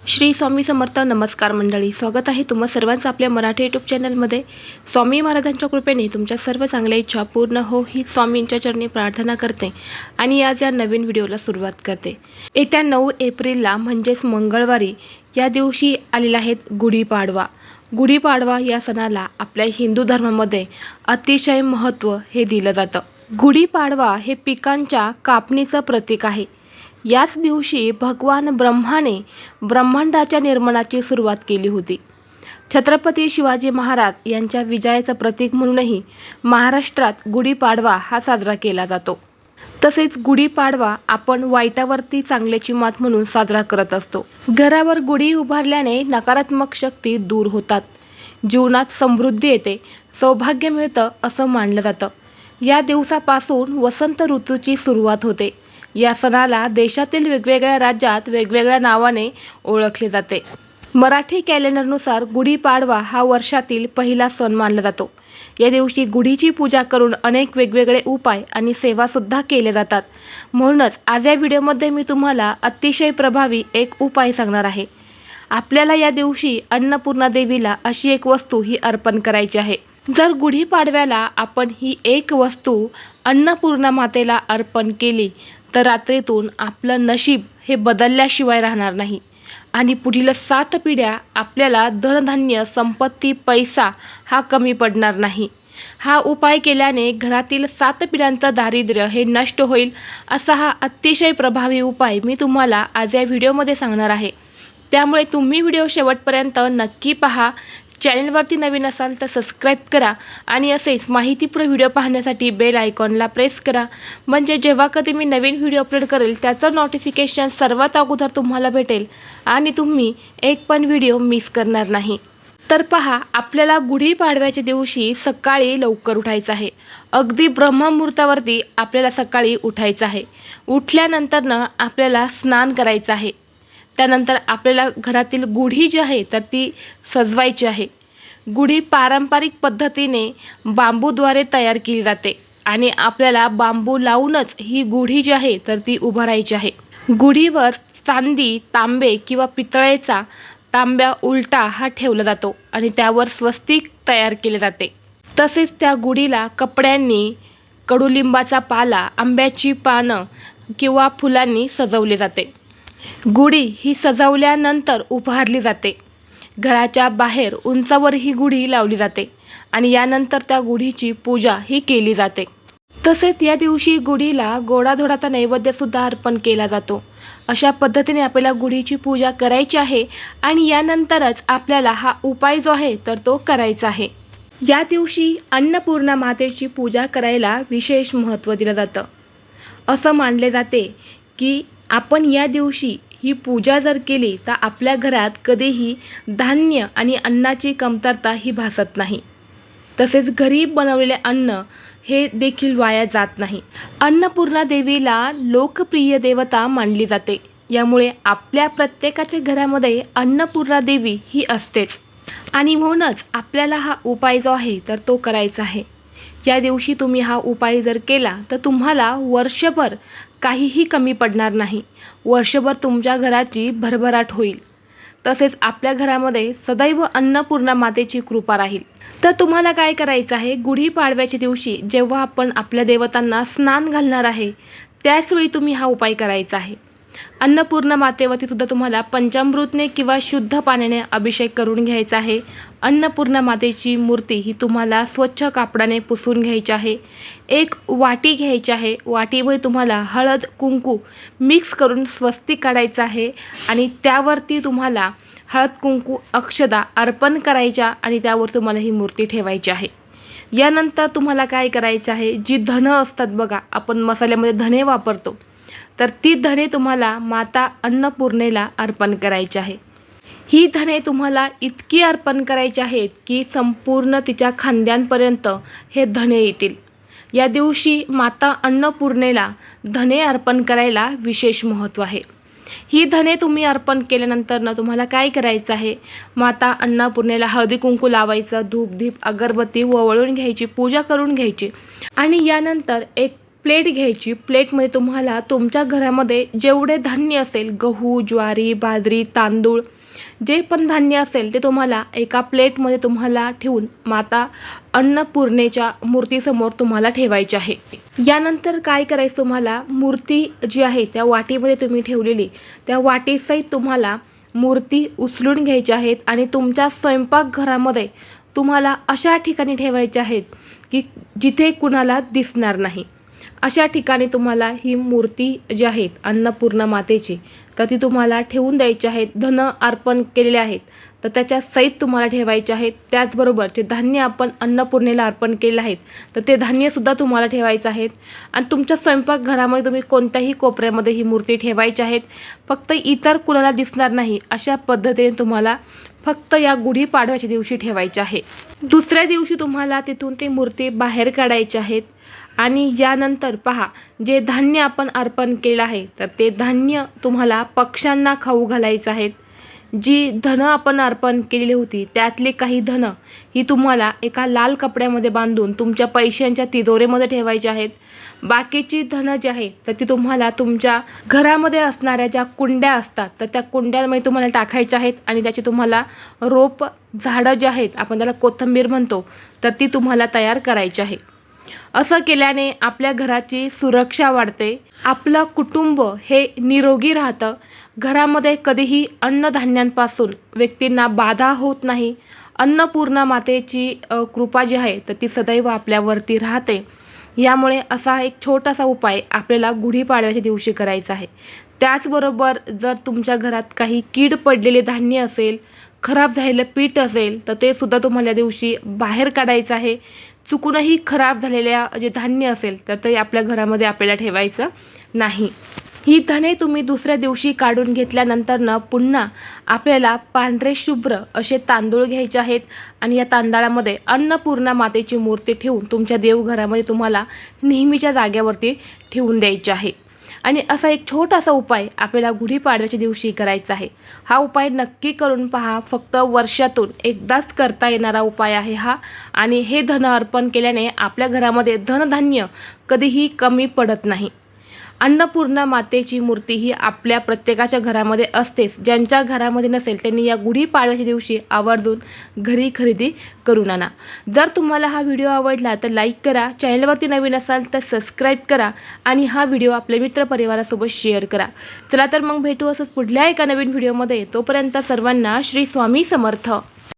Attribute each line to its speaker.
Speaker 1: श्री स्वामी समर्थ. नमस्कार मंडळी, स्वागत आहे तुम्हा सर्वांचं आपल्या मराठी यूट्यूब चॅनलमध्ये. स्वामी महाराजांच्या कृपेने तुमच्या सर्व चांगल्या इच्छा पूर्ण हो ही स्वामींच्या चरणी प्रार्थना करते आणि आज या नवीन व्हिडिओला सुरुवात करते. येत्या 9 एप्रिलला म्हणजेच मंगळवारी या दिवशी आलेला आहे गुढीपाडवा. गुढीपाडवा या सणाला आपल्या हिंदू धर्मामध्ये अतिशय महत्त्व हे दिलं जातं. गुढीपाडवा हे पिकांच्या कापणीचं प्रतीक आहे. याच दिवशी भगवान ब्रह्माने ब्रह्मांडाच्या निर्माणाची सुरुवात केली होती. छत्रपती शिवाजी महाराज यांच्या विजयाचं प्रतीक म्हणूनही महाराष्ट्रात गुढीपाडवा हा साजरा केला जातो. तसेच गुढीपाडवा आपण वाईटावरती चांगल्याची मात म्हणून साजरा करत असतो. घरावर गुढी उभारल्याने नकारात्मक शक्ती दूर होतात, जीवनात समृद्धी येते, सौभाग्य मिळतं असं मानलं जातं. या दिवसापासून वसंत ऋतूची सुरुवात होते. या सणाला देशातील वेगवेगळ्या राज्यात वेगवेगळ्या नावाने ओळखले जाते. मराठी कॅलेंडरनुसार गुढीपाडवा हा वर्षातील पहिला सण मानला जातो. या दिवशी गुढीची पूजा करून अनेक वेगवेगळे उपाय आणि सेवासुद्धा केले जातात. म्हणूनच आज या व्हिडिओमध्ये मी तुम्हाला अतिशय प्रभावी एक उपाय सांगणार आहे. आपल्याला या दिवशी अन्नपूर्णा देवीला अशी एक वस्तू ही अर्पण करायची आहे. जर गुढीपाडव्याला आपण ही एक वस्तू अन्नपूर्णा मातेला अर्पण केली तर रात्रीतून आपलं नशीब हे बदलल्याशिवाय राहणार नाही आणि पुढील 7 पिढ्या आपल्याला धनधान्य, संपत्ती, पैसा हा कमी पडणार नाही. हा उपाय केल्याने घरातील 7 पिढ्यांचं दारिद्र्य हे नष्ट होईल. असा हा अतिशय प्रभावी उपाय मी तुम्हाला आज या व्हिडिओमध्ये सांगणार आहे. त्यामुळे तुम्ही व्हिडिओ शेवटपर्यंत नक्की पहा. चॅनलवरती नवीन असाल तर सबस्क्राईब करा आणि असेच माहितीपूर्ण व्हिडिओ पाहण्यासाठी बेल आयकॉनला प्रेस करा. म्हणजे जेव्हा कधी मी नवीन व्हिडिओ अपलोड करेल त्याचं नोटिफिकेशन सर्वात अगोदर तुम्हाला भेटेल आणि तुम्ही एक पण व्हिडिओ मिस करणार नाही. तर पहा, आपल्याला गुढीपाडव्याच्या दिवशी सकाळी लवकर उठायचं आहे. अगदी ब्रह्ममुहूर्तावरती आपल्याला सकाळी उठायचं आहे. उठल्यानंतरनं आपल्याला स्नान करायचं आहे. त्यानंतर आपल्याला घरातील गुढी जी आहे तर ती सजवायची आहे. गुढी पारंपरिक पद्धतीने बांबूद्वारे तयार केली जाते आणि आपल्याला बांबू लावूनच ही गुढी जी आहे तर ती उभारायची आहे. गुढीवर चांदी, तांबे किंवा पितळेचा तांब्या उलटा हा ठेवला जातो आणि त्यावर स्वस्तिक तयार केले जाते. तसेच त्या गुढीला कपड्यांनी, कडुलिंबाचा पाला, आंब्याची पानं किंवा फुलांनी सजवले जाते. गुढी ही सजवल्यानंतर उभारली जाते. घराच्या बाहेर उंचावर ही गुढी लावली जाते आणि यानंतर त्या गुढीची पूजा ही केली जाते. तसेच या दिवशी गुढीला गोडाधोडाचा नैवेद्यसुद्धा अर्पण केला जातो. अशा पद्धतीने आपल्याला गुढीची पूजा करायची आहे आणि यानंतरच आपल्याला हा उपाय जो आहे तर तो करायचा आहे. या दिवशी अन्नपूर्णा मातेची पूजा करायला विशेष महत्त्व दिलं जातं. असं मानले जाते की आपण या दिवशी ही पूजा जर केली तर आपल्या घरात कधीही धान्य आणि अन्नाची कमतरता ही भासत नाही. तसेच घरी बनवलेले अन्न हे देखील वाया जात नाही. अन्नपूर्णा देवीला लोकप्रिय देवता मानली जाते. यामुळे आपल्या प्रत्येकाच्या घरामध्ये अन्नपूर्णा देवी ही असतेच आणि म्हणूनच आपल्याला हा उपाय जो आहे तर तो करायचा आहे. या दिवशी तुम्ही हा उपाय जर केला तर तुम्हाला वर्षभर काहीही कमी पडणार नाही. वर्षभर तुमच्या घराची भरभराट होईल. तसेच आपल्या घरामध्ये सदैव अन्नपूर्णा मातेची कृपा राहील. तर तुम्हाला काय करायचं आहे, गुढीपाडव्याच्या दिवशी जेव्हा आपण आपल्या देवतांना स्नान घालणार आहे त्याचवेळी तुम्ही हा उपाय करायचा आहे. अन्नपूर्णा मातेवरती सुद्धा तुम्हाला पंचामृतने किंवा शुद्ध पाण्याने अभिषेक करून घ्यायचा आहे. अन्नपूर्णा मातेची मूर्ती ही तुम्हाला स्वच्छ कापडाने पुसून घ्यायची आहे. एक वाटी घ्यायची आहे. वाटीमध्ये तुम्हाला हळद, कुंकू मिक्स करून स्वस्तिक काढायचं आहे आणि त्यावरती तुम्हाला हळद, कुंकू, अक्षदा अर्पण करायच्या आणि त्यावर तुम्हाला ही मूर्ती ठेवायची आहे. यानंतर तुम्हाला काय करायचं आहे, जी धनं असतात बघा, आपण मसाल्यामध्ये धने वापरतो, तर ती धने तुम्हाला माता अन्नपूर्णेला अर्पण करायची आहे. ही धने तुम्हाला इतकी अर्पण करायची आहेत की संपूर्ण तिच्या खांद्यांपर्यंत हे धने येतील. या दिवशी माता अन्नपूर्णेला धने अर्पण करायला विशेष महत्त्व आहे. ही धने तुम्ही अर्पण केल्यानंतर तुम्हाला काय करायचं आहे, माता अन्नपूर्णेला हळदी कुंकू लावायचं, धूप दीप अगरबत्ती ओवाळून घ्यायची, पूजा करून घ्यायची आणि यानंतर एक प्लेट घ्यायची. प्लेटमध्ये तुम्हाला तुमच्या घरामध्ये जेवढे धान्य असेल, गहू, ज्वारी, बाजरी, तांदूळ जे पण धान्य असेल ते तुम्हाला एका प्लेटमध्ये तुम्हाला ठेवून माता अन्नपूर्णेच्या मूर्तीसमोर तुम्हाला ठेवायचे आहे. यानंतर काय करायचं, तुम्हाला मूर्ती जी आहे त्या वाटीमध्ये तुम्ही ठेवलेली त्या वाटीसहित तुम्हाला मूर्ती उचलून घ्यायची आहेत आणि तुमच्या स्वयंपाकघरामध्ये तुम्हाला अशा ठिकाणी ठेवायचे आहेत की जिथे कुणाला दिसणार नाही. अशा ठिकाणी तुम्हाला ही मूर्ती जी आहेत अन्नपूर्णा मातेची तर ती तुम्हाला ठेवून द्यायची आहेत. धन अर्पण केलेले आहेत तर त्याच्या सहित तुम्हाला ठेवायचे आहेत. त्याचबरोबर जे धान्य आपण अन्नपूर्णेला अर्पण केलेले आहेत तर ते धान्यसुद्धा तुम्हाला ठेवायचं आहेत. आणि तुमच्या स्वयंपाकघरामध्ये तुम्ही कोणत्याही कोपऱ्यामध्ये ही मूर्ती ठेवायची आहेत. फक्त इतर कुणाला दिसणार नाही अशा पद्धतीने तुम्हाला फक्त या गुढीपाडव्याच्या दिवशी ठेवायचे आहे. दुसऱ्या दिवशी तुम्हाला तिथून ती मूर्ती बाहेर काढायची आहेत. आणि यानंतर पहा, जे धान्य आपण अर्पण केलं आहे तर ते धान्य तुम्हाला पक्ष्यांना खाऊ घालायचं आहेत. जी धनं आपण अर्पण केलेली होती त्यातली काही धनं ही तुम्हाला एका लाल कपड्यामध्ये बांधून तुमच्या पैशांच्या तिजोरीमध्ये ठेवायची आहेत. बाकीची धनं जी आहेत तर ती तुम्हाला तुमच्या घरामध्ये असणाऱ्या ज्या कुंड्या असतात तर त्या कुंड्यामध्ये तुम्हाला टाकायच्या आहेत. आणि त्याची तुम्हाला रोप झाडं जे आहेत आपण त्याला कोथिंबीर म्हणतो तर ती तुम्हाला तयार करायची आहे. असं केल्याने आपल्या घराची सुरक्षा वाढते, आपलं कुटुंब हे निरोगी राहतं. घरामध्ये कधीही अन्नधान्यांपासून व्यक्तींना बाधा होत नाही. अन्नपूर्णा मातेची कृपा जी आहे तर ती सदैव आपल्यावरती राहते. यामुळे असा एक छोटासा उपाय आपल्याला गुढीपाडव्याच्या दिवशी करायचा आहे. त्याचबरोबर जर तुमच्या घरात काही कीड पडलेले धान्य असेल, खराब झालेलं पीठ असेल तर ते सुद्धा तुम्हाला या दिवशी बाहेर काढायचं आहे. चुकूनही खराब झालेल्या जे धान्य असेल तर ते आपल्या घरामध्ये आपल्याला ठेवायचं नाही. ही धने तुम्ही दुसऱ्या दिवशी काढून घेतल्यानंतर पुन्हा आपल्याला पांढरे शुभ्र असे तांदूळ घ्यायचे आहेत. आणि या तांदळामध्ये अन्नपूर्णा मातेची मूर्ती ठेवून तुमच्या देवघरामध्ये तुम्हाला नेहमीच्या जाग्यावरती ठेवून द्यायची आहे. आणि असा एक छोटासा उपाय आपल्याला गुढीपाडव्याच्या दिवशी करायचा आहे. हा उपाय नक्की करून पहा. फक्त वर्षातून एकदाच करता येणारा उपाय आहे हा. आणि हे धन अर्पण केल्याने आपल्या घरामध्ये धनधान्य कधीही कमी पडत नाही. अन्नपूर्णा मातेची मूर्ती ही आपल्या प्रत्येकाच्या घरामध्ये असतेच. ज्यांच्या घरामध्ये नसेल त्यांनी या गुढीपाडव्याच्या दिवशी आवर्जून घरी खरेदी करून आणा. जर तुम्हाला हा व्हिडिओ आवडला तर लाईक करा, चॅनलवरती नवीन असाल तर सबस्क्राईब करा आणि हा व्हिडिओ आपल्या मित्रपरिवारासोबत शेअर करा. चला तर मग भेटू असंच पुढल्या एका नवीन व्हिडिओमध्ये. तोपर्यंत सर्वांना श्री स्वामी समर्थ.